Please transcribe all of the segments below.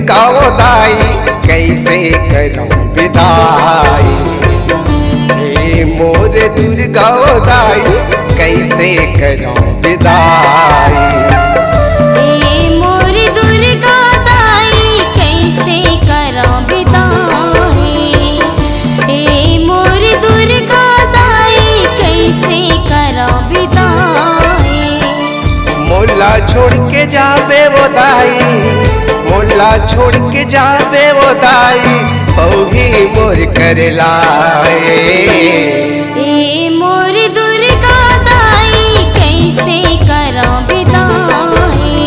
दुर्गा दाई कैसे करूं विदाई। हे मोर दुर्गा दाई कैसे करूं विदाई। हे मोर दुर्गा दाई कैसे करूं विदाई। हे मोर दुर्गा दाई कैसे करूं विदाई। मोला छोड़ के जाबे वो दाई, मोला छोड़ के जाबे वो दाई, बहुही मोर कर लाए। हे मोर दुर्गा दाई कैसे करूं विदाई।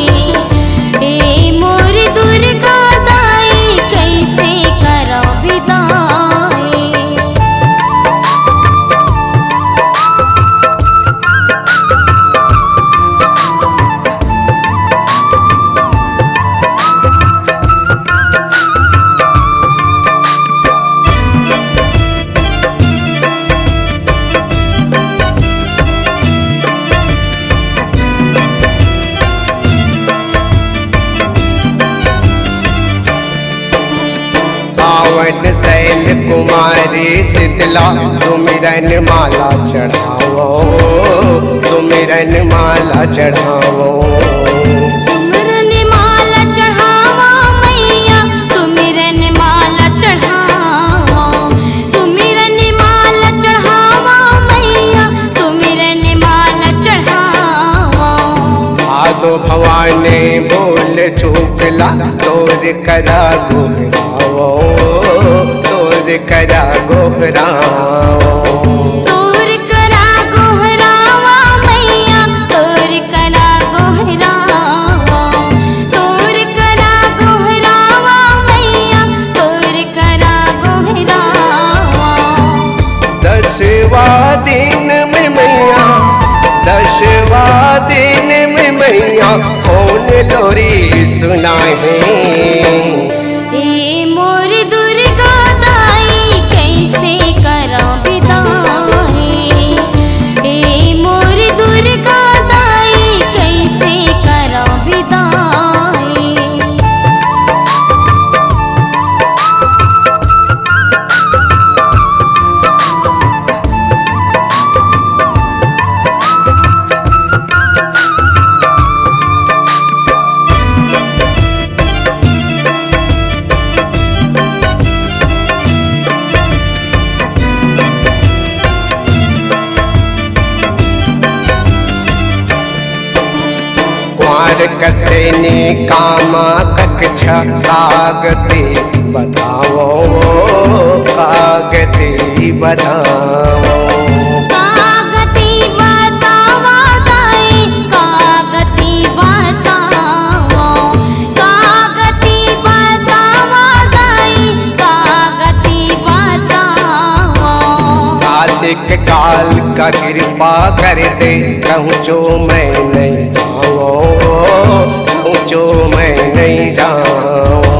हे मोर दुर्गा दाई कैसे करूं विदाई। सावन शैल कुमारी शीतला सुमिरन माला चढ़ावो, सुमिरन माला चढ़ावो। सुमिरन माला चढ़ावा मैया, सुमिरन माला चढ़ावा। सुमिरन माला चढ़ावा मैया, सुमिरन माला चढ़ावा। आदो भवानी बोल चूकला तोर करा गोहरावो, तोर करा गोहरावो। तोर करा गोहरावा मैया, तोर करा गोहरावा। तोर करा गोहरावा मैया, तोर करा गोहरावा। दसवा दिन में मैया, दसवा दिन में मैया कौन लोरी सुनाए। हे मोर दुर्गा दाई कैसे करूं विदाई। हे मोर दुर्गा दाई कैसे करूं विदाई। कुंवर कतनी कामा कक्षा कागती बताओ, कागती बताओ। कागती बतावा दाई, कागती बतावा। कागती बतावा दाई, कागती बतावा। कार्तिक काल का कृपा कर दे, कहूँ जो मैं नहीं जाऊँ, कहूँ जो मैं नहीं जाऊँ।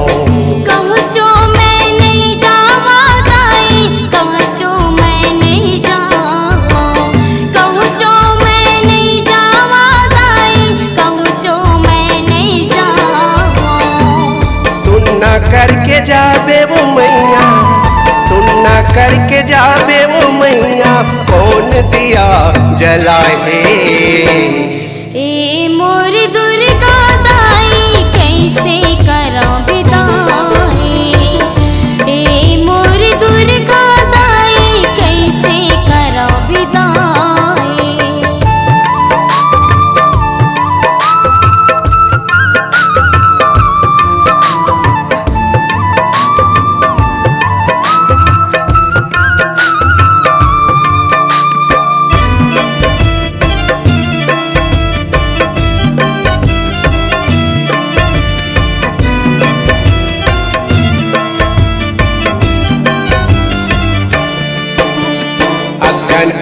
कहूँ जो मैं नहीं जावा दाई, कहूँ जो मैं नहीं जावा। कहूँ जो मैं नहीं जावा दाई, कहूँ जो मैं नहीं जावा। सुनना करके जाबे वो मैया, सुनना करके जाबे वो मैया कौन दिया जलाए। हे मोर दुर्गा दाई कैसे करूं विदाई। हे मोर दुर्गा दाई कैसे करूं विदाई।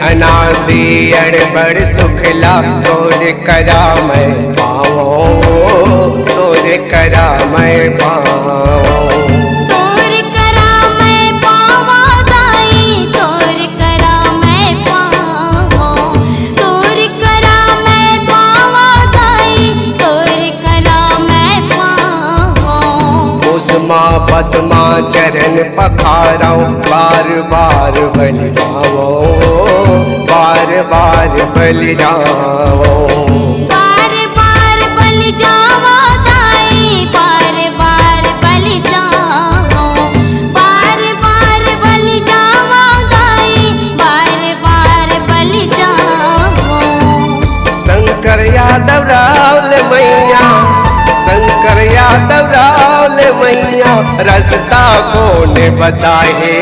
अनादि अड़बड़ सुखला तोर करा मैं पाओ, तोर करा मैं पाओ। तोर करा मैं पावा दाई, तोर करा मैं पावा। तोर करा मैं पावा दाई, तोर करा मैं पावा। उस पखारो बार बार बल जाओ, बार बार बल जाओ। बार बार बल जाओ दाई, बार बार बल जाओ, बार बार बल जाओ दाई, बार बार बल जाओ। शंकर यादव रावल मैया, शंकर यादव रावल मैया, रास्ता कौन बताए।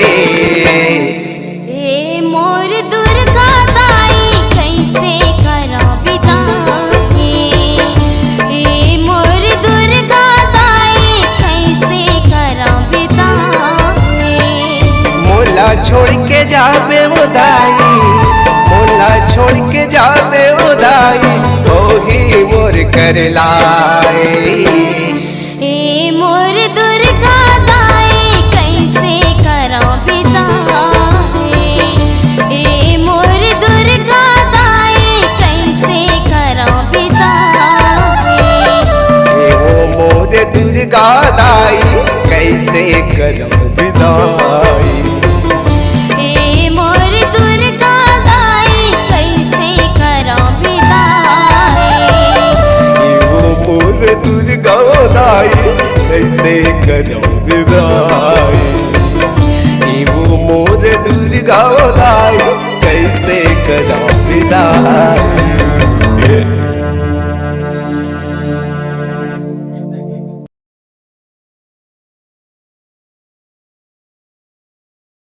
ए मोर दुर्गा दाई कैसे करा बिदाई, ए मोर दुर्गा दाई कैसे करा बिदाई। मोला छोड़ के जाबे उदाई, मोला छोड़ के जाबे उदाई, ओही मोर कर लाए। ए मोर दुर्गा दाई कैसे करा बिदाई, ए मोर दुर्गा दाई कैसे करा बिदाई। ओ मोर दुर्गा दाई कैसे करो विदाई। ए मोर दुर्गा दाई कैसे करा बिदाई। ओ मोर दुर्गा दाई कैसे करो विदाई। ओ मोर दुर्गा दाई कैसे करो विदाई।